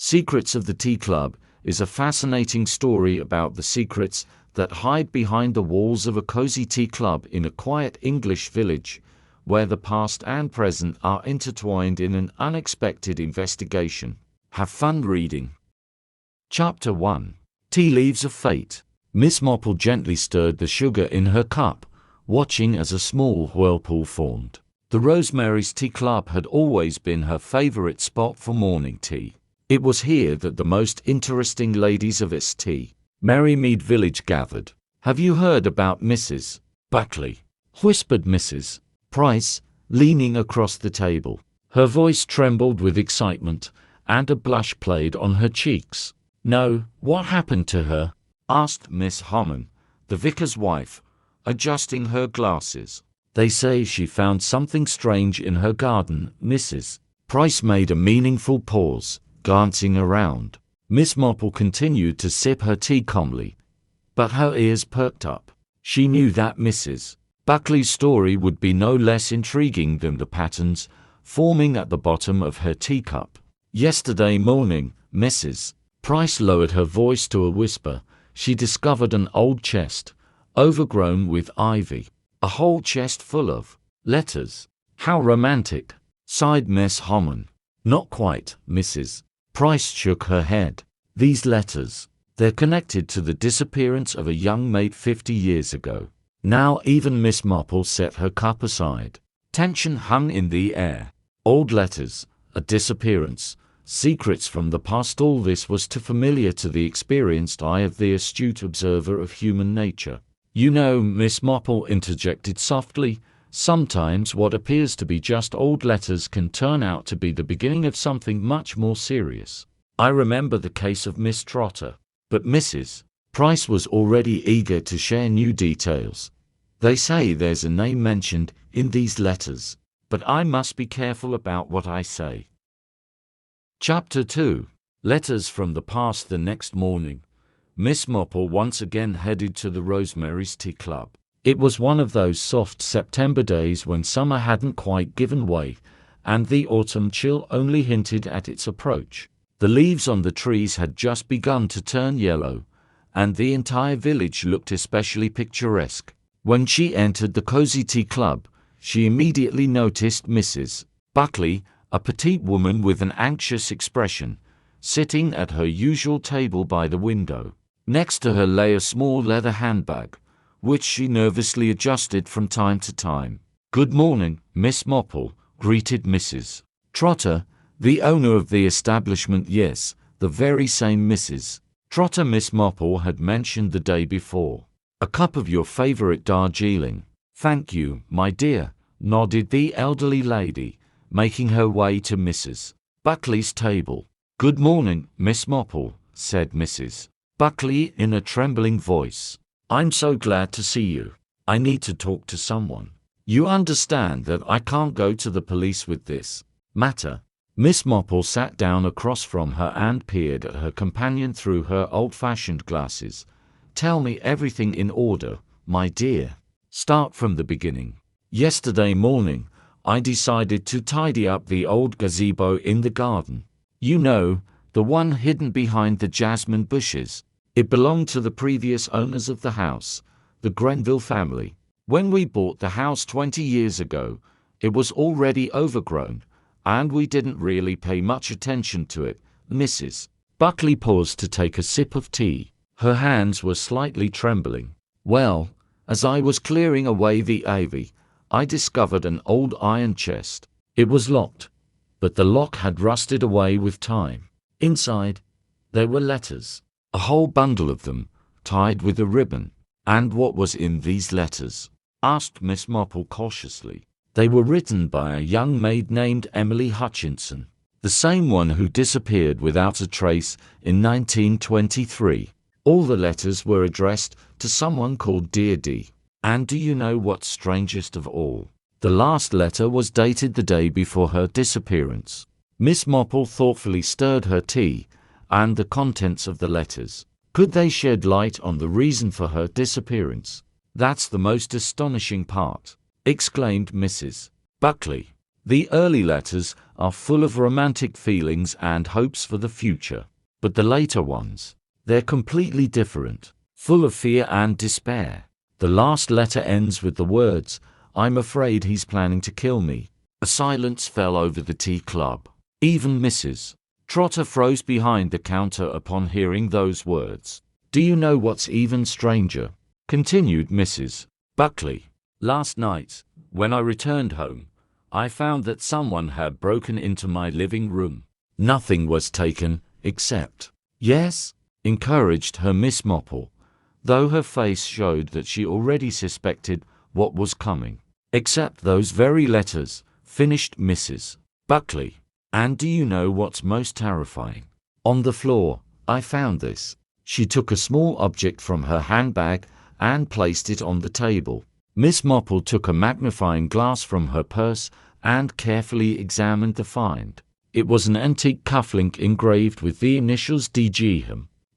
Secrets of the Tea Club is a fascinating story about the secrets that hide behind the walls of a cozy tea club in a quiet English village, where the past and present are intertwined in an unexpected investigation. Have fun reading. Chapter 1. Tea Leaves of Fate. Miss Marple gently stirred the sugar in her cup, watching as a small whirlpool formed. The Rosemary's Tea Club had always been her favorite spot for morning tea. It was here that the most interesting ladies of St. Marymead Village gathered. "Have you heard about Mrs. Buckley?" whispered Mrs. Price, leaning across the table. Her voice trembled with excitement, and a blush played on her cheeks. "No, what happened to her?" asked Miss Harmon, the vicar's wife, adjusting her glasses. "They say she found something strange in her garden." Mrs. Price made a meaningful pause, glancing around. Miss Marple continued to sip her tea calmly, but her ears perked up. She knew that Mrs. Buckley's story would be no less intriguing than the patterns forming at the bottom of her teacup. Yesterday morning, Mrs. Price lowered her voice to a whisper. She discovered an old chest, overgrown with ivy. "A whole chest full of letters. How romantic," sighed Miss Harmon. "Not quite," Mrs. Price shook her head. "These letters, they're connected to the disappearance of a young maid 50 years ago." Now even Miss Marple set her cup aside. Tension hung in the air. Old letters, a disappearance, secrets from the past, all this was too familiar to the experienced eye of the astute observer of human nature. "You know," Miss Marple interjected softly, "sometimes what appears to be just old letters can turn out to be the beginning of something much more serious. I remember the case of Miss Trotter." But Mrs. Price was already eager to share new details. "They say there's a name mentioned in these letters, but I must be careful about what I say." Chapter 2. Letters from the Past. The next morning, Miss Marple once again headed to the Rosemary's Tea Club. It was one of those soft September days when summer hadn't quite given way, and the autumn chill only hinted at its approach. The leaves on the trees had just begun to turn yellow, and the entire village looked especially picturesque. When she entered the cozy tea club, she immediately noticed Mrs. Buckley, a petite woman with an anxious expression, sitting at her usual table by the window. Next to her lay a small leather handbag, which she nervously adjusted from time to time. "Good morning, Miss Marple," greeted Mrs. Trotter, the owner of the establishment. "Yes, the very same Mrs. Trotter," Miss Marple had mentioned the day before. "A cup of your favorite Darjeeling." "Thank you, my dear," nodded the elderly lady, making her way to Mrs. Buckley's table. "Good morning, Miss Marple," said Mrs. Buckley in a trembling voice. "I'm so glad to see you. I need to talk to someone. You understand that I can't go to the police with this matter." Miss Marple sat down across from her and peered at her companion through her old-fashioned glasses. "Tell me everything in order, my dear. Start from the beginning." "Yesterday morning, I decided to tidy up the old gazebo in the garden. You know, the one hidden behind the jasmine bushes. It belonged to the previous owners of the house, the Grenville family. When we bought the house 20 years ago, it was already overgrown, and we didn't really pay much attention to it." Mrs. Buckley paused to take a sip of tea. Her hands were slightly trembling. "Well, as I was clearing away the ivy, I discovered an old iron chest. It was locked, but the lock had rusted away with time. Inside, there were letters, a whole bundle of them, tied with a ribbon." "And what was in these letters?" asked Miss Marple cautiously. "They were written by a young maid named Emily Hutchinson, the same one who disappeared without a trace in 1923. All the letters were addressed to someone called Dear D. And do you know what's strangest of all? The last letter was dated the day before her disappearance." Miss Marple thoughtfully stirred her tea and the contents of the letters. Could they shed light on the reason for her disappearance? "That's the most astonishing part," exclaimed Mrs. Buckley. The early letters are full of romantic feelings and hopes for the future. But the later ones, they're completely different, full of fear and despair. The last letter ends with the words, "I'm afraid he's planning to kill me." A silence fell over the tea club. Even Mrs. Trotter froze behind the counter upon hearing those words. "Do you know what's even stranger?" continued Mrs. Buckley. "Last night, when I returned home, I found that someone had broken into my living room. Nothing was taken, except—" "Yes?" encouraged her Miss Marple, though her face showed that she already suspected what was coming. "Except those very letters," finished Mrs. Buckley. "And do you know what's most terrifying? On the floor, I found this." She took a small object from her handbag and placed it on the table. Miss Marple took a magnifying glass from her purse and carefully examined the find. "It was an antique cufflink engraved with the initials D.G.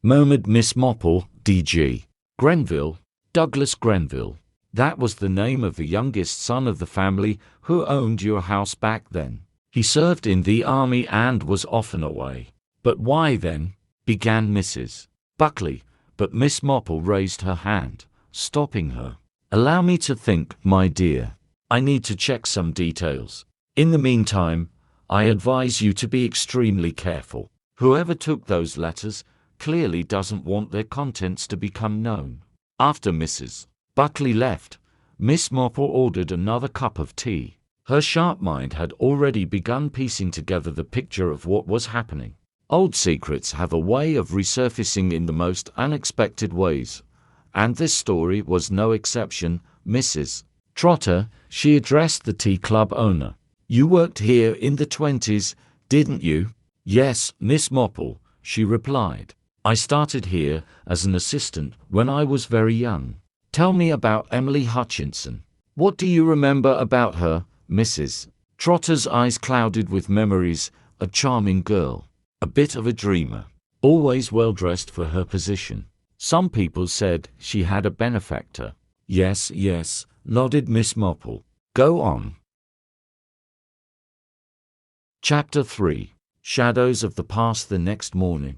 murmured Miss Marple. "D.G. Grenville, Douglas Grenville. That was the name of the youngest son of the family who owned your house back then. He served in the army and was often away." "But why then?" began Mrs. Buckley, but Miss Marple raised her hand, stopping her. "Allow me to think, my dear. I need to check some details. In the meantime, I advise you to be extremely careful. Whoever took those letters clearly doesn't want their contents to become known." After Mrs. Buckley left, Miss Marple ordered another cup of tea. Her sharp mind had already begun piecing together the picture of what was happening. Old secrets have a way of resurfacing in the most unexpected ways, and this story was no exception. "Mrs. Trotter," she addressed the tea club owner, "you worked here in the 20s, didn't you?" "Yes, Miss Marple," she replied. "I started here as an assistant when I was very young." "Tell me about Emily Hutchinson. What do you remember about her?" Mrs. Trotter's eyes clouded with memories. "A charming girl, a bit of a dreamer, always well dressed for her position. Some people said she had a benefactor." "Yes, yes," nodded Miss Marple. "Go on." Chapter 3. Shadows of the Past. The next morning,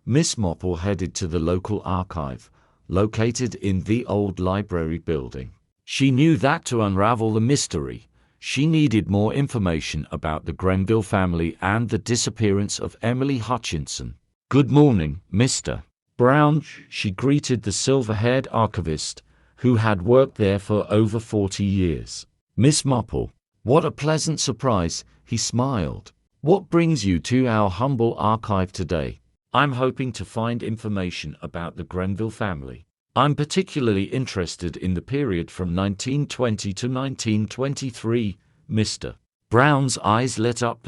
Miss Marple headed to the local archive, located in the old library building. She knew that to unravel the mystery, she needed more information about the Grenville family and the disappearance of Emily Hutchinson. "Good morning, Mr. Brown," she greeted the silver-haired archivist, who had worked there for over 40 years. "Miss Marple, what a pleasant surprise," he smiled. "What brings you to our humble archive today?" "I'm hoping to find information about the Grenville family. I'm particularly interested in the period from 1920 to 1923, Mr. Brown's eyes lit up.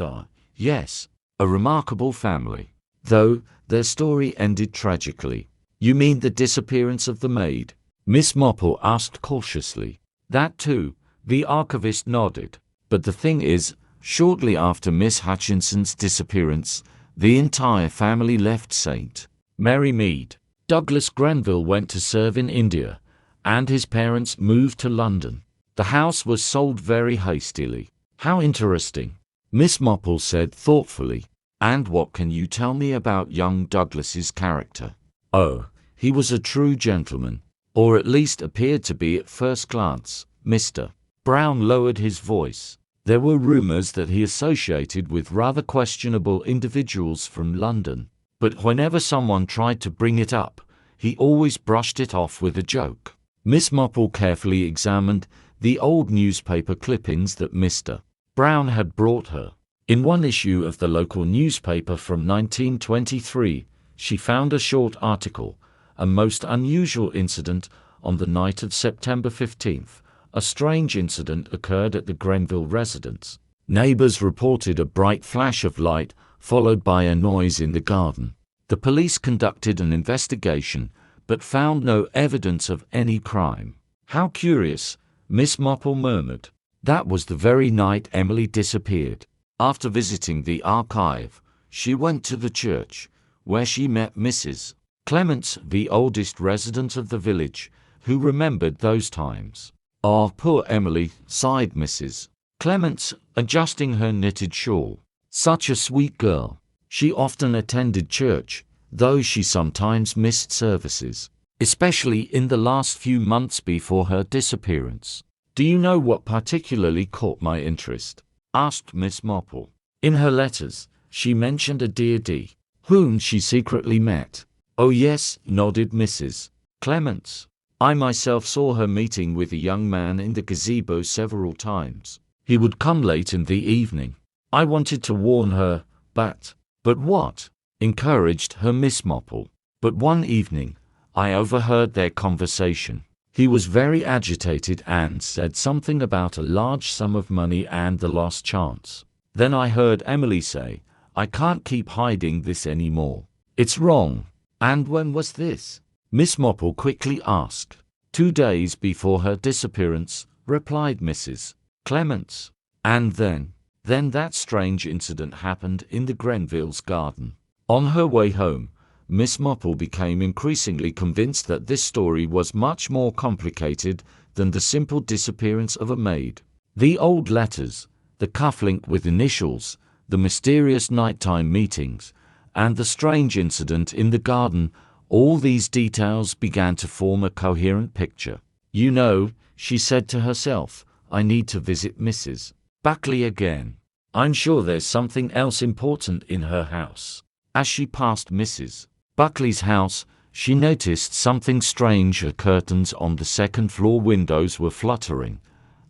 "Yes, a remarkable family, though their story ended tragically." "You mean the disappearance of the maid?" Miss Marple asked cautiously. "That too," the archivist nodded. "But the thing is, shortly after Miss Hutchinson's disappearance, the entire family left St. Mary Mead. Douglas Grenville went to serve in India, and his parents moved to London. The house was sold very hastily." "How interesting," Miss Marple said thoughtfully. "And what can you tell me about young Douglas's character?" "Oh, he was a true gentleman, or at least appeared to be at first glance." Mr. Brown lowered his voice. "There were rumors that he associated with rather questionable individuals from London, but whenever someone tried to bring it up, he always brushed it off with a joke." Miss Marple carefully examined the old newspaper clippings that Mr. Brown had brought her. In one issue of the local newspaper from 1923, she found a short article, "A most unusual incident on the night of September 15th. A strange incident occurred at the Grenville residence. Neighbors reported a bright flash of light, followed by a noise in the garden. The police conducted an investigation, but found no evidence of any crime." "How curious," Miss Marple murmured. "That was the very night Emily disappeared." After visiting the archive, she went to the church, where she met Mrs. Clements, the oldest resident of the village, who remembered those times. "Ah, poor Emily," sighed Mrs. Clemence, adjusting her knitted shawl. Such a sweet girl. She often attended church, though she sometimes missed services, especially in the last few months before her disappearance. Do you know what particularly caught my interest? Asked Miss Marple. In her letters, she mentioned a dear D, whom she secretly met. Oh yes, nodded Mrs. Clements. I myself saw her meeting with a young man in the gazebo several times. He would come late in the evening. I wanted to warn her, but what? Encouraged her Miss Marple. But one evening, I overheard their conversation. He was very agitated and said something about a large sum of money and the last chance. Then I heard Emily say, I can't keep hiding this anymore. It's wrong. And when was this? Miss Marple quickly asked. 2 days before her disappearance, replied Mrs. Clements. And then that strange incident happened in the Grenville's garden. On her way home, Miss Marple became increasingly convinced that this story was much more complicated than the simple disappearance of a maid. The old letters, the cufflink with initials, the mysterious nighttime meetings, and the strange incident in the garden, all these details began to form a coherent picture. You know, she said to herself, I need to visit Mrs. Buckley again. I'm sure there's something else important in her house. As she passed Mrs. Buckley's house, she noticed something strange. Her curtains on the second-floor windows were fluttering,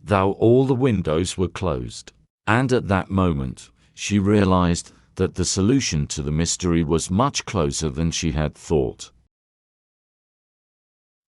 though all the windows were closed. And at that moment, she realized that the solution to the mystery was much closer than she had thought.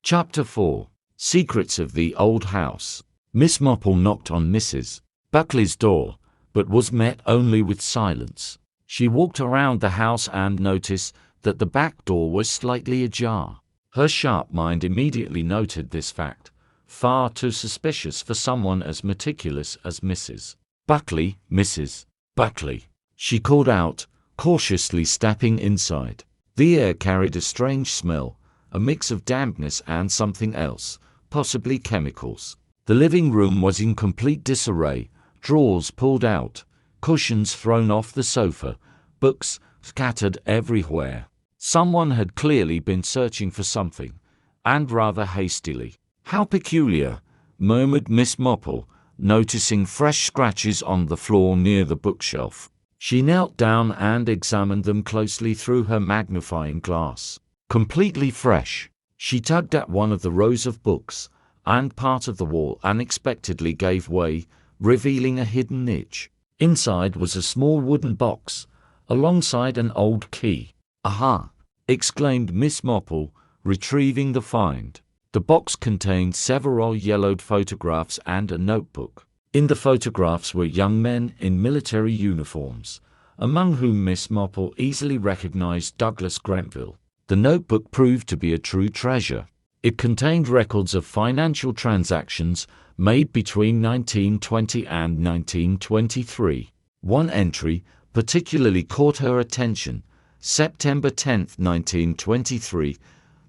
Chapter 4. Secrets of the Old House. Miss Marple knocked on Mrs. Buckley's door, but was met only with silence. She walked around the house and noticed that the back door was slightly ajar. Her sharp mind immediately noted this fact, far too suspicious for someone as meticulous as Mrs. Buckley. Mrs. Buckley, she called out, cautiously stepping inside. The air carried a strange smell, a mix of dampness and something else, possibly chemicals. The living room was in complete disarray, drawers pulled out, cushions thrown off the sofa, books scattered everywhere. Someone had clearly been searching for something, and rather hastily. How peculiar, murmured Miss Marple, noticing fresh scratches on the floor near the bookshelf. She knelt down and examined them closely through her magnifying glass. Completely fresh. She tugged at one of the rows of books, and part of the wall unexpectedly gave way, revealing a hidden niche. Inside was a small wooden box, alongside an old key. Aha! Exclaimed Miss Marple, retrieving the find. The box contained several yellowed photographs and a notebook. In the photographs were young men in military uniforms, among whom Miss Marple easily recognized Douglas Grenville. The notebook proved to be a true treasure. It contained records of financial transactions made between 1920 and 1923. One entry particularly caught her attention. September 10, 1923,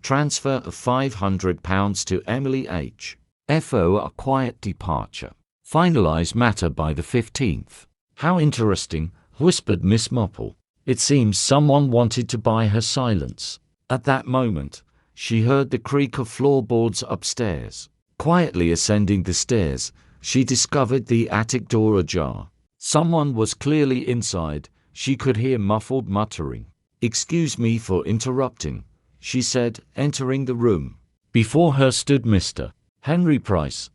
transfer of £500 to Emily H. F.O. A quiet departure. Finalize matter by the 15th. How interesting, whispered Miss Marple. It seems someone wanted to buy her silence. At that moment, she heard the creak of floorboards upstairs. Quietly ascending the stairs, she discovered the attic door ajar. Someone was clearly inside. She could hear muffled muttering. Excuse me for interrupting, she said, entering the room. Before her stood Mr. Henry Price,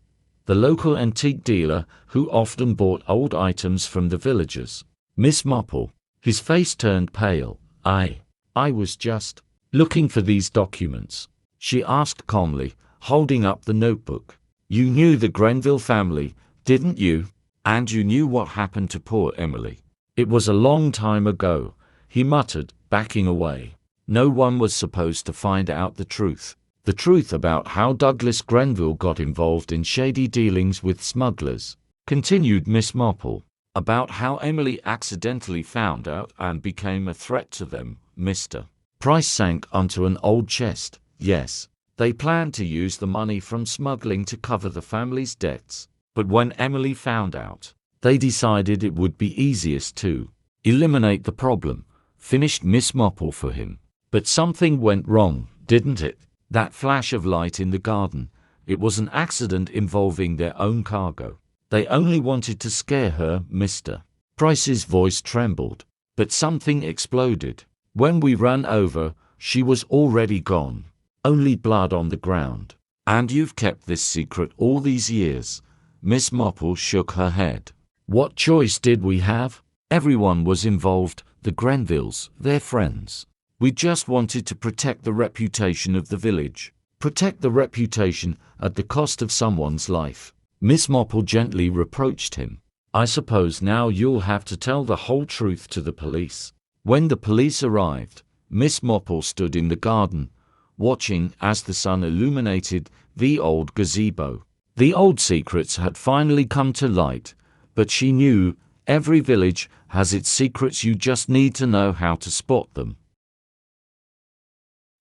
the local antique dealer who often bought old items from the villagers. Miss Marple, his face turned pale. I was just looking for these documents, she asked calmly, holding up the notebook. You knew the Grenville family, didn't you? And you knew what happened to poor Emily. It was a long time ago, he muttered, backing away. No one was supposed to find out the truth. The truth about how Douglas Grenville got involved in shady dealings with smugglers, continued Miss Marple. About how Emily accidentally found out and became a threat to them. Mr. Price sank onto an old chest. Yes, they planned to use the money from smuggling to cover the family's debts. But when Emily found out, They decided it would be easiest to eliminate the problem, finished Miss Marple for him. But something went wrong, didn't it? That flash of light in the garden, it was an accident involving their own cargo. They only wanted to scare her, Mr. Price's voice trembled. But something exploded. When we ran over, she was already gone. Only blood on the ground. And you've kept this secret all these years. Miss Marple shook her head. What choice did we have? Everyone was involved, the Grenvilles, their friends. We just wanted to protect the reputation of the village. Protect the reputation at the cost of someone's life. Miss Marple gently reproached him. I suppose now you'll have to tell the whole truth to the police. When the police arrived, Miss Marple stood in the garden, watching as the sun illuminated the old gazebo. The old secrets had finally come to light, but she knew every village has its secrets, you just need to know how to spot them.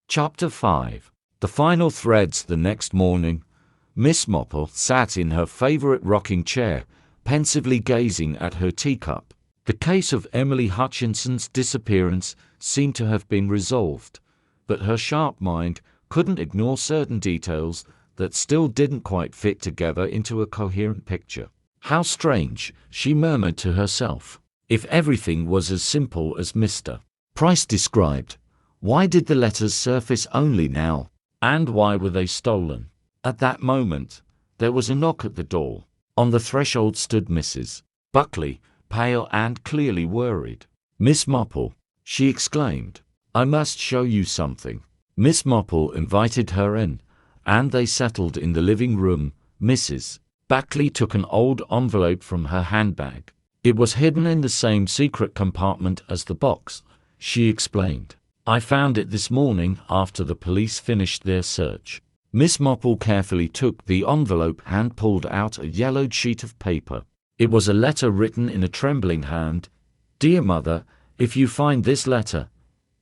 Chapter 5. The final threads. The next morning, Miss Marple sat in her favorite rocking chair, pensively gazing at her teacup. The case of Emily Hutchinson's disappearance seemed to have been resolved, but her sharp mind couldn't ignore certain details that still didn't quite fit together into a coherent picture. How strange, she murmured to herself. If everything was as simple as Mr. Price described, why did the letters surface only now? And why were they stolen? At that moment, there was a knock at the door. On the threshold stood Mrs. Buckley, pale and clearly worried. Miss Marple, she exclaimed, I must show you something. Miss Marple invited her in, and they settled in the living room. Mrs. Buckley took an old envelope from her handbag. It was hidden in the same secret compartment as the box, she explained. I found it this morning after the police finished their search. Miss Marple carefully took the envelope and pulled out a yellowed sheet of paper. It was a letter written in a trembling hand. Dear Mother, if you find this letter,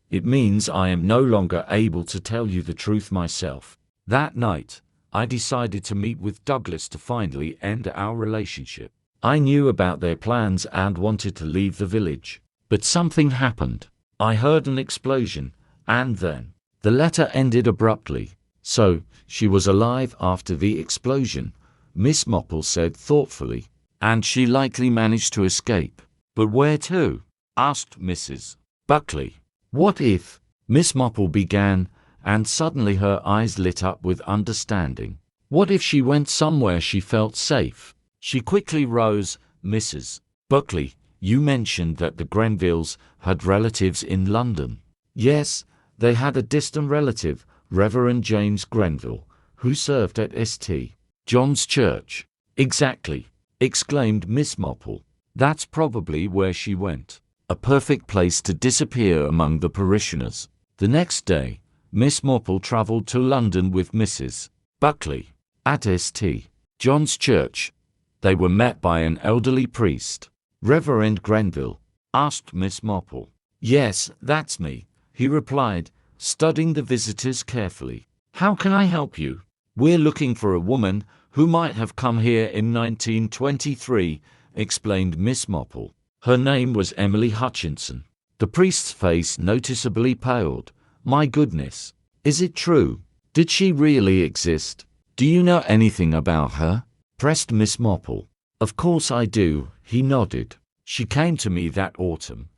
it means I am no longer able to tell you the truth myself. That night, I decided to meet with Douglas to finally end our relationship. I knew about their plans and wanted to leave the village. But something happened. I heard an explosion, and then the letter ended abruptly. So, she was alive after the explosion, Miss Marple said thoughtfully. And she likely managed to escape. But where to? Asked Mrs. Buckley. What if? Miss Marple began, and suddenly her eyes lit up with understanding. What if she went somewhere she felt safe? She quickly rose. Mrs. Buckley, you mentioned that the Grenvilles had relatives in London. Yes, they had a distant relative, Reverend James Grenville, who served at St. John's Church. Exactly, exclaimed Miss Marple. That's probably where she went. A perfect place to disappear among the parishioners. The next day, Miss Marple travelled to London with Mrs. Buckley. At St. John's Church, they were met by an elderly priest. Reverend Grenville? Asked Miss Marple. Yes, that's me, he replied, studying the visitors carefully. How can I help you? We're looking for a woman who might have come here in 1923, explained Miss Marple. Her name was Emily Hutchinson. The priest's face noticeably paled. My goodness. Is it true? Did she really exist? Do you know anything about her? Pressed Miss Marple. Of course I do, he nodded. She came to me that autumn,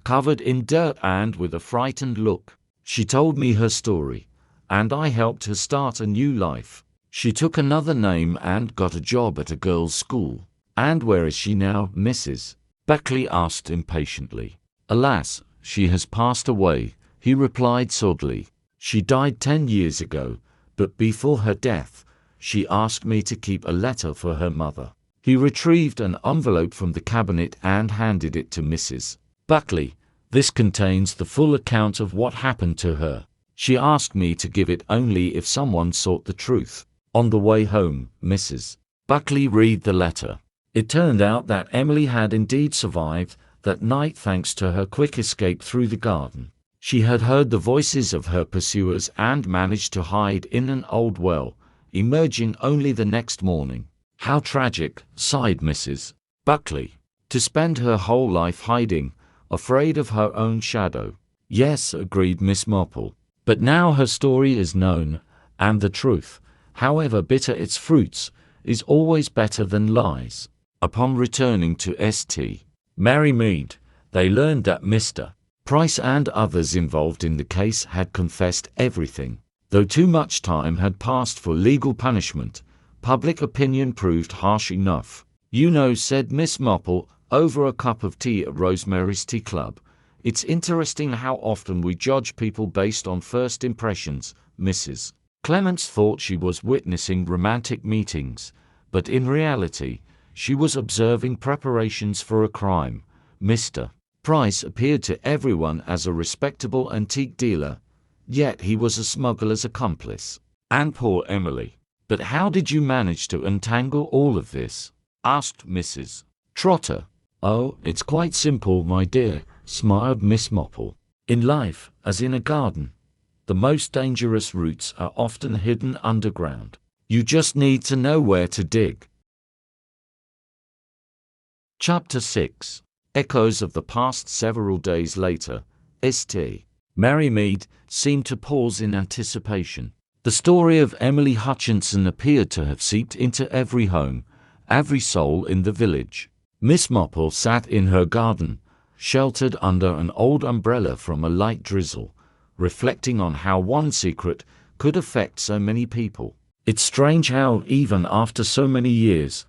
covered in dirt and with a frightened look. She told me her story, and I helped her start a new life. She took another name and got a job at a girls' school. And where is she now, Mrs. Buckley asked impatiently. Alas, she has passed away, he replied sadly. She died 10 years ago, but before her death, she asked me to keep a letter for her mother. He retrieved an envelope from the cabinet and handed it to Mrs. Buckley. This contains the full account of what happened to her. She asked me to give it only if someone sought the truth. On the way home, Mrs. Buckley read the letter. It turned out that Emily had indeed survived that night thanks to her quick escape through the garden. She had heard the voices of her pursuers and managed to hide in an old well, emerging only the next morning. How tragic, sighed Mrs. Buckley. To spend her whole life hiding, afraid of her own shadow. Yes, agreed Miss Marple. But now her story is known, and the truth, however bitter its fruits, is always better than lies. Upon returning to St. Mary Mead, they learned that Mr. Price and others involved in the case had confessed everything. Though too much time had passed for legal punishment, public opinion proved harsh enough. You know, said Miss Marple, over a cup of tea at Rosemary's Tea Club, it's interesting how often we judge people based on first impressions. Mrs. Clements thought she was witnessing romantic meetings, but in reality, she was observing preparations for a crime. Mr. Price appeared to everyone as a respectable antique dealer, yet he was a smuggler's accomplice. And poor Emily. But how did you manage to untangle all of this? Asked Mrs. Trotter. Oh, it's quite simple, my dear, smiled Miss Marple. In life, as in a garden, the most dangerous roots are often hidden underground. You just need to know where to dig. Chapter 6. Echoes of the past. Several days later, St. Mary Mead seemed to pause in anticipation. The story of Emily Hutchinson appeared to have seeped into every home, every soul in the village. Miss Marple sat in her garden, sheltered under an old umbrella from a light drizzle, reflecting on how one secret could affect so many people. It's strange how, even after so many years,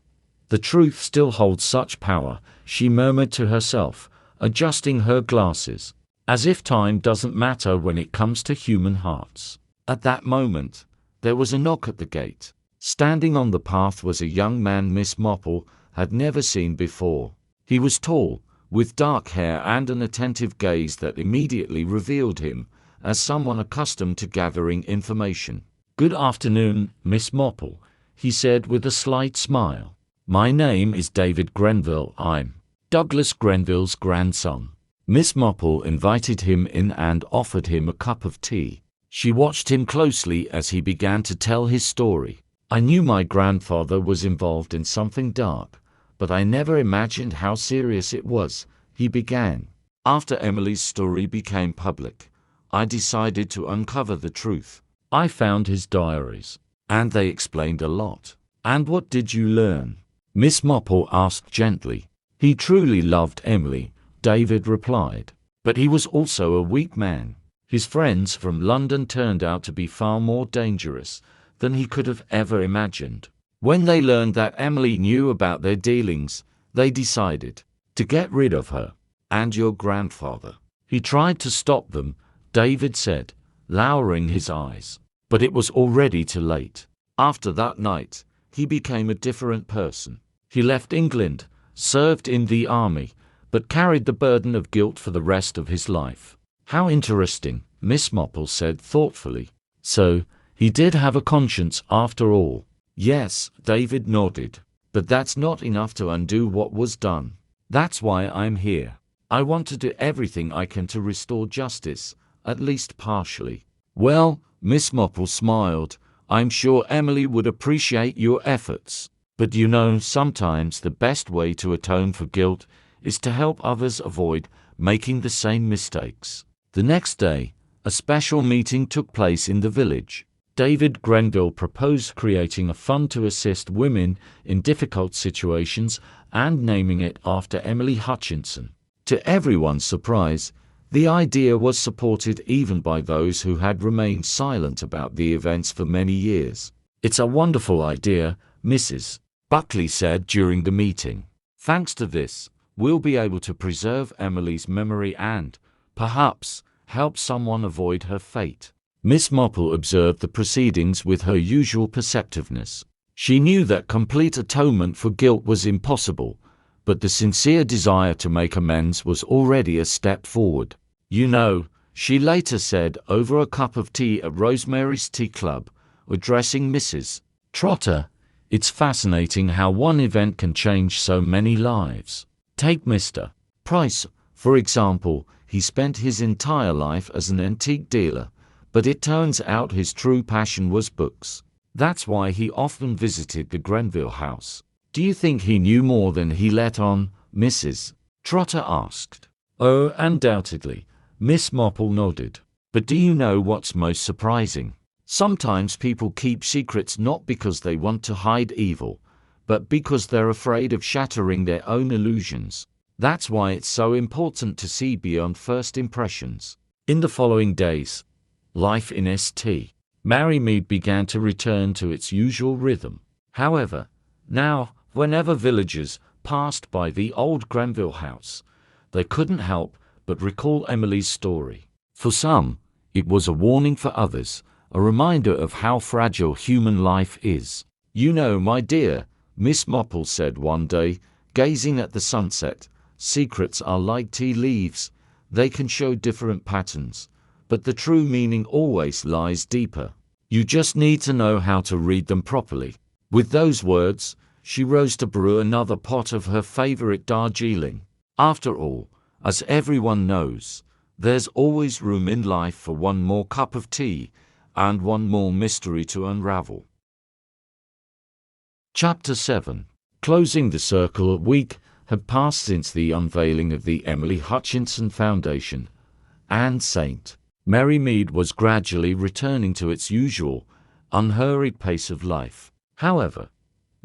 the truth still holds such power, she murmured to herself, adjusting her glasses. As if time doesn't matter when it comes to human hearts. At that moment, there was a knock at the gate. Standing on the path was a young man Miss Marple had never seen before. He was tall, with dark hair and an attentive gaze that immediately revealed him as someone accustomed to gathering information. Good afternoon, Miss Marple, he said with a slight smile. My name is David Grenville. I'm Douglas Grenville's grandson. Miss Marple invited him in and offered him a cup of tea. She watched him closely as he began to tell his story. I knew my grandfather was involved in something dark, but I never imagined how serious it was, he began. After Emily's story became public, I decided to uncover the truth. I found his diaries, and they explained a lot. And what did you learn? Miss Marple asked gently. He truly loved Emily, David replied. But he was also a weak man. His friends from London turned out to be far more dangerous than he could have ever imagined. When they learned that Emily knew about their dealings, they decided to get rid of her. And your grandfather. He tried to stop them, David said, lowering his eyes. But it was already too late. After that night, he became a different person. He left England, served in the army, but carried the burden of guilt for the rest of his life. How interesting, Miss Marple said thoughtfully. So, he did have a conscience after all. Yes, David nodded. But that's not enough to undo what was done. That's why I'm here. I want to do everything I can to restore justice, at least partially. Well, Miss Marple smiled, I'm sure Emily would appreciate your efforts. But you know, sometimes the best way to atone for guilt is to help others avoid making the same mistakes. The next day, a special meeting took place in the village. David Grenville proposed creating a fund to assist women in difficult situations and naming it after Emily Hutchinson. To everyone's surprise, the idea was supported even by those who had remained silent about the events for many years. It's a wonderful idea, Mrs. Buckley said during the meeting. Thanks to this, we'll be able to preserve Emily's memory and, perhaps, help someone avoid her fate. Miss Marple observed the proceedings with her usual perceptiveness. She knew that complete atonement for guilt was impossible, but the sincere desire to make amends was already a step forward. You know, she later said over a cup of tea at Rosemary's Tea Club, addressing Mrs. Trotter, it's fascinating how one event can change so many lives. Take Mr. Price, for example. He spent his entire life as an antique dealer, but it turns out his true passion was books. That's why he often visited the Grenville house. Do you think he knew more than he let on, Mrs. Trotter asked. Oh, undoubtedly, Miss Marple nodded. But do you know what's most surprising? Sometimes people keep secrets not because they want to hide evil, but because they're afraid of shattering their own illusions. That's why it's so important to see beyond first impressions. In the following days, life in St. Mary Mead began to return to its usual rhythm. However, now, whenever villagers passed by the old Granville house, they couldn't help but recall Emily's story. For some, it was a warning; for others, a reminder of how fragile human life is. You know, my dear, Miss Marple said one day, gazing at the sunset, secrets are like tea leaves. They can show different patterns, but the true meaning always lies deeper. You just need to know how to read them properly. With those words, she rose to brew another pot of her favorite Darjeeling. After all, as everyone knows, there's always room in life for one more cup of tea and one more mystery to unravel. Chapter 7. Closing the circle. A week had passed since the unveiling of the Emily Hutchinson Foundation, and St. Mary Mead was gradually returning to its usual, unhurried pace of life. However,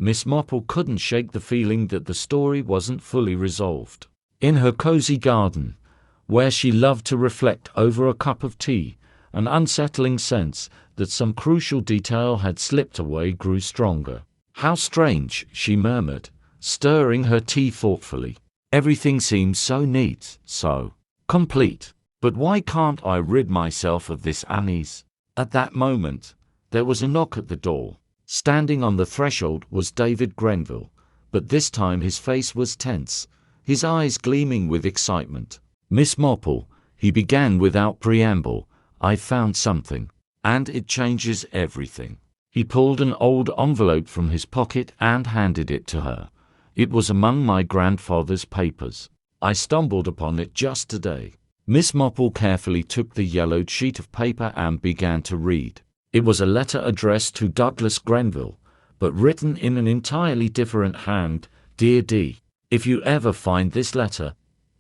Miss Marple couldn't shake the feeling that the story wasn't fully resolved. In her cozy garden, where she loved to reflect over a cup of tea, an unsettling sense that some crucial detail had slipped away grew stronger. How strange, she murmured, stirring her tea thoughtfully. Everything seems so neat, so complete. But why can't I rid myself of this unease? At that moment, there was a knock at the door. Standing on the threshold was David Grenville, but this time his face was tense, his eyes gleaming with excitement. Miss Marple, he began without preamble, I found something, and it changes everything. He pulled an old envelope from his pocket and handed it to her. It was among my grandfather's papers. I stumbled upon it just today. Miss Marple carefully took the yellowed sheet of paper and began to read. It was a letter addressed to Douglas Grenville, but written in an entirely different hand. Dear D, if you ever find this letter,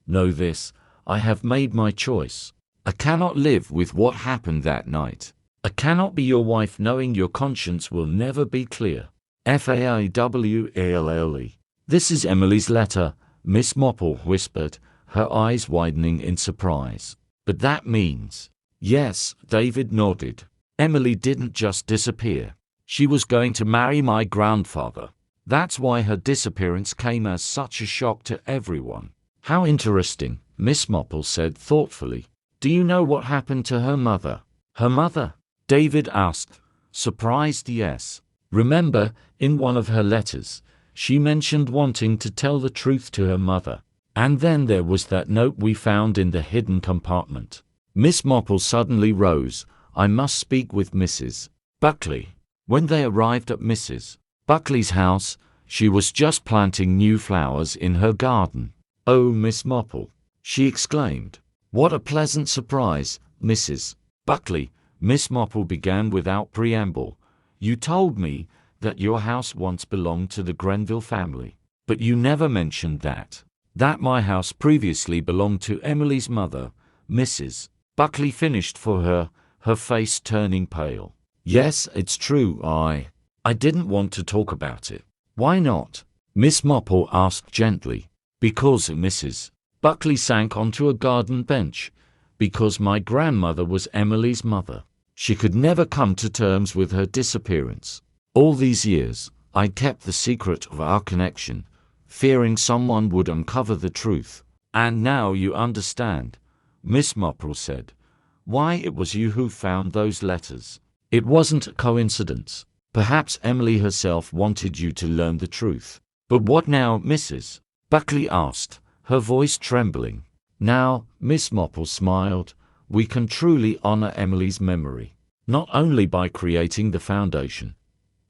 know this, I have made my choice. I cannot live with what happened that night. I cannot be your wife knowing your conscience will never be clear. Faawall. This is Emily's letter, Miss Marple whispered, her eyes widening in surprise. But that means... Yes, David nodded. Emily didn't just disappear. She was going to marry my grandfather. That's why her disappearance came as such a shock to everyone. How interesting, Miss Marple said thoughtfully. Do you know what happened to her mother? Her mother? David asked, surprised. Yes. Remember, in one of her letters, she mentioned wanting to tell the truth to her mother. And then there was that note we found in the hidden compartment. Miss Marple suddenly rose. I must speak with Mrs. Buckley. When they arrived at Mrs. Buckley's house, she was just planting new flowers in her garden. Oh, Miss Marple, she exclaimed. What a pleasant surprise, Mrs. Buckley. Miss Marple began without preamble. You told me that your house once belonged to the Grenville family, but you never mentioned that my house previously belonged to Emily's mother, Mrs. Buckley finished for her, her face turning pale. Yes, it's true. I didn't want to talk about it. Why not? Miss Marple asked gently. Because Mrs. Buckley sank onto a garden bench. Because my grandmother was Emily's mother. She could never come to terms with her disappearance. All these years, I kept the secret of our connection, fearing someone would uncover the truth. And now you understand, Miss Marple said. Why it was you who found those letters. It wasn't a coincidence. Perhaps Emily herself wanted you to learn the truth. But what now, Mrs. Buckley asked, her voice trembling. Now, Miss Marple smiled, we can truly honor Emily's memory, not only by creating the foundation,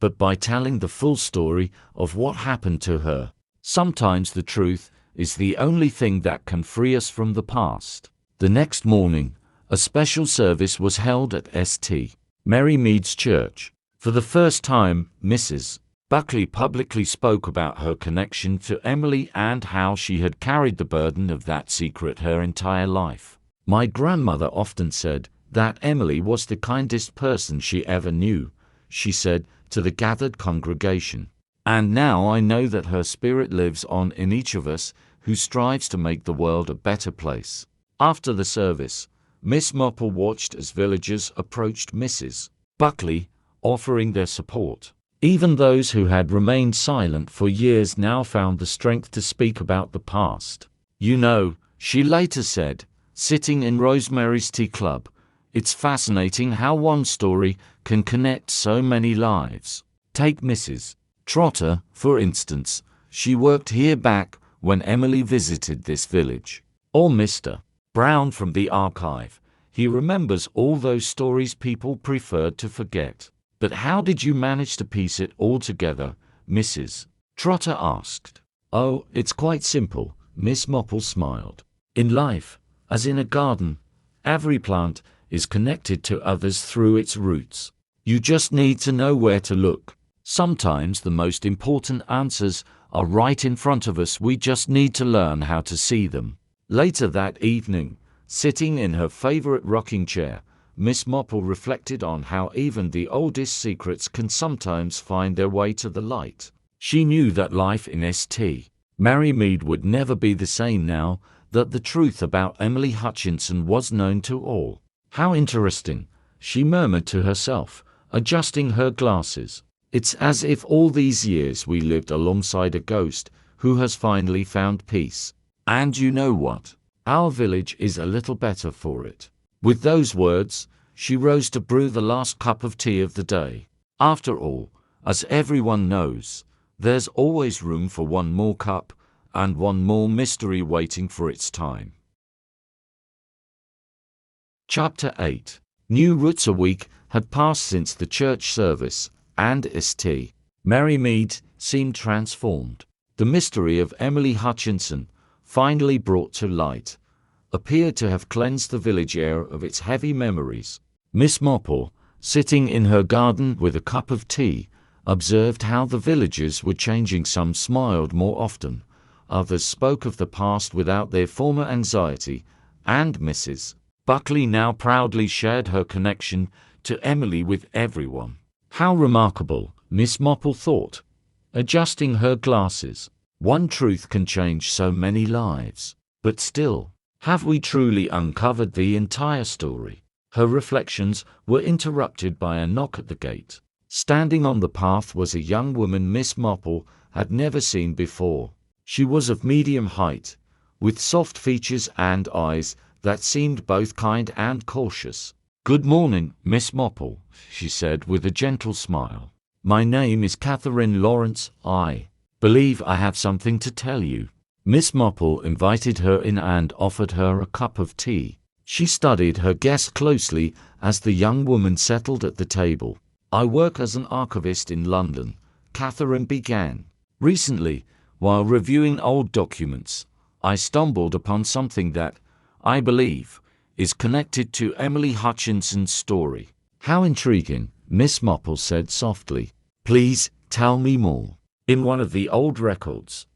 but by telling the full story of what happened to her. Sometimes the truth is the only thing that can free us from the past. The next morning, a special service was held at St. Mary Mead's church. For the first time, Mrs. Buckley publicly spoke about her connection to Emily and how she had carried the burden of that secret her entire life. "My grandmother often said that Emily was the kindest person she ever knew," she said to the gathered congregation. "And now I know that her spirit lives on in each of us who strives to make the world a better place." After the service, Miss Marple watched as villagers approached Mrs. Buckley, offering their support. Even those who had remained silent for years now found the strength to speak about the past. "You know," she later said, sitting in Rosemary's Tea Club, "it's fascinating how one story can connect so many lives. Take Mrs. Trotter, for instance. She worked here back when Emily visited this village. Or Mr. Brown from the archive. He remembers all those stories people preferred to forget." "But how did you manage to piece it all together?" Mrs. Trotter asked. "Oh, it's quite simple," Miss Marple smiled. "In life, as in a garden, every plant is connected to others through its roots. You just need to know where to look. Sometimes the most important answers are right in front of us, we just need to learn how to see them." Later that evening, sitting in her favorite rocking chair, Miss Marple reflected on how even the oldest secrets can sometimes find their way to the light. She knew that life in St. Mary Mead would never be the same now that the truth about Emily Hutchinson was known to all. "How interesting," she murmured to herself, adjusting her glasses. "It's as if all these years we lived alongside a ghost who has finally found peace. And you know what? Our village is a little better for it." With those words, she rose to brew the last cup of tea of the day. After all, as everyone knows, there's always room for one more cup and one more mystery waiting for its time. Chapter 8. New Roots. A week had passed since the church service, and St. Mary Mead seemed transformed. The mystery of Emily Hutchinson, finally brought to light, appeared to have cleansed the village air of its heavy memories. Miss Marple, sitting in her garden with a cup of tea, observed how the villagers were changing. Some smiled more often, others spoke of the past without their former anxiety, and Mrs. Buckley now proudly shared her connection to Emily with everyone. "How remarkable," Miss Marple thought, adjusting her glasses. "One truth can change so many lives. But still, have we truly uncovered the entire story?" Her reflections were interrupted by a knock at the gate. Standing on the path was a young woman Miss Marple had never seen before. She was of medium height, with soft features and eyes that seemed both kind and cautious. "Good morning, Miss Marple," she said with a gentle smile. "My name is Catherine Lawrence. I believe I have something to tell you." Miss Marple invited her in and offered her a cup of tea. She studied her guest closely as the young woman settled at the table. "I work as an archivist in London," Catherine began. "Recently, while reviewing old documents, I stumbled upon something that, I believe, is connected to Emily Hutchinson's story." "How intriguing," Miss Marple said softly. "Please, tell me more." "In one of the old records,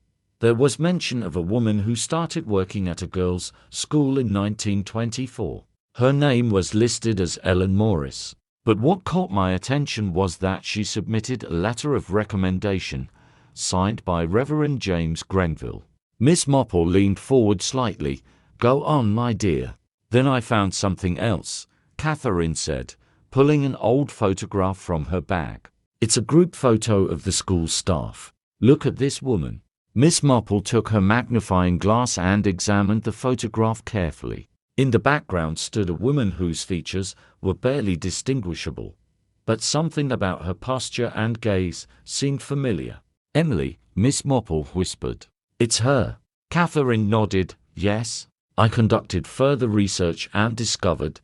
there was mention of a woman who started working at a girls' school in 1924. Her name was listed as Ellen Morris. But what caught my attention was that she submitted a letter of recommendation, signed by Reverend James Grenville." Miss Marple leaned forward slightly. "Go on, my dear." "Then I found something else," Catherine said, pulling an old photograph from her bag. "It's a group photo of the school staff. Look at this woman." Miss Marple took her magnifying glass and examined the photograph carefully. In the background stood a woman whose features were barely distinguishable, but something about her posture and gaze seemed familiar. "Emily," Miss Marple whispered. "It's her." Catherine nodded. "Yes, I conducted further research and discovered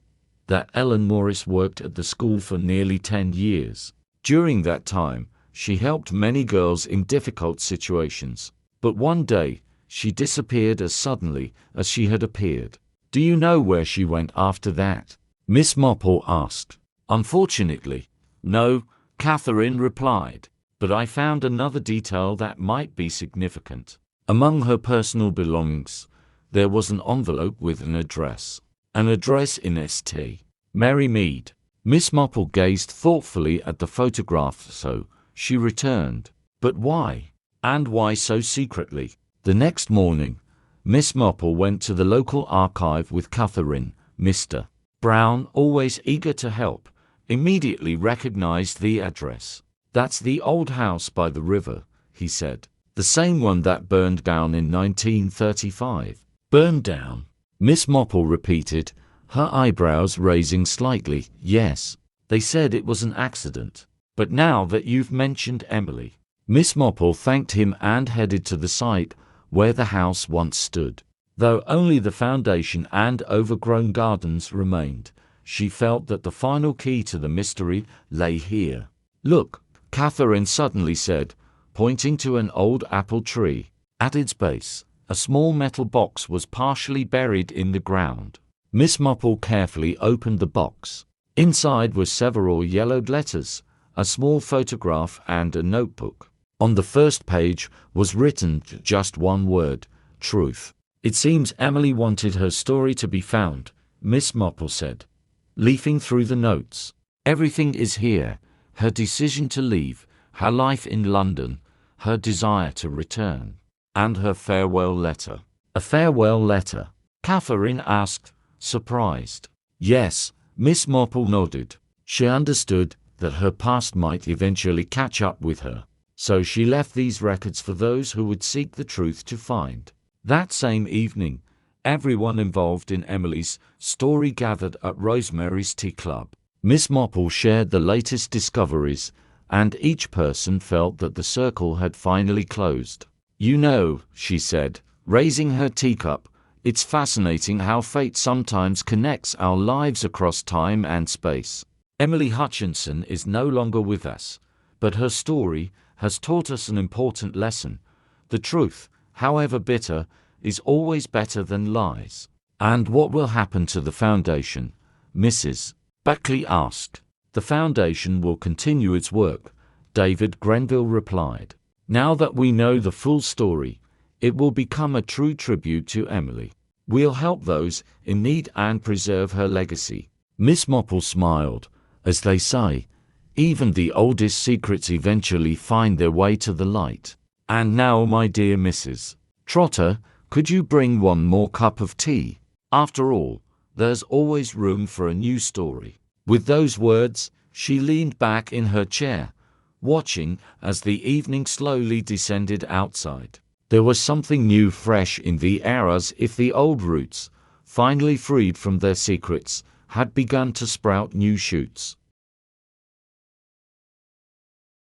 that Ellen Morris worked at the school for nearly 10 years. During that time, she helped many girls in difficult situations. But one day, she disappeared as suddenly as she had appeared." "Do you know where she went after that?" Miss Marple asked. "Unfortunately, no," Catherine replied. but I found another detail that might be significant. Among her personal belongings, there was an envelope with an address. An address in St. Mary Mead. Miss Marple gazed thoughtfully at the photograph, so she returned. But why? And why so secretly? The next morning, Miss Marple went to the local archive with Catherine. Mr. Brown, always eager to help, immediately recognized the address. "That's the old house by the river," he said. "The same one that burned down in 1935. "Burned down?" Miss Marple repeated, her eyebrows raising slightly. "Yes. They said it was an accident. But now that you've mentioned Emily..." Miss Marple thanked him and headed to the site where the house once stood. Though only the foundation and overgrown gardens remained, she felt that the final key to the mystery lay here. "Look," Catherine suddenly said, pointing to an old apple tree. At its base, a small metal box was partially buried in the ground. Miss Marple carefully opened the box. Inside were several yellowed letters, a small photograph, and a notebook. On the first page was written just one word: truth. "It seems Emily wanted her story to be found," Miss Marple said, leafing through the notes. "Everything is here: her decision to leave, her life in London, her desire to return, and her farewell letter." "A farewell letter?" Catherine asked, surprised. "Yes," Miss Marple nodded. She understood that her past might eventually catch up with her, so she left these records for those who would seek the truth to find. That same evening, everyone involved in Emily's story gathered at Rosemary's Tea Club. Miss Marple shared the latest discoveries, and each person felt that the circle had finally closed. "You know," she said, raising her teacup, "it's fascinating how fate sometimes connects our lives across time and space. Emily Hutchinson is no longer with us, but her story has taught us an important lesson. The truth, however bitter, is always better than lies." "And what will happen to the foundation?" Mrs. Buckley asked. "The foundation will continue its work," David Grenville replied. "Now that we know the full story, it will become a true tribute to Emily. We'll help those in need and preserve her legacy." Miss Marple smiled. As they say, even the oldest secrets eventually find their way to the light. "And now, my dear Mrs. Trotter, could you bring one more cup of tea? After all, there's always room for a new story." With those words, she leaned back in her chair, watching as the evening slowly descended outside. There was something new, fresh in the air, as if the old roots, finally freed from their secrets, had begun to sprout new shoots.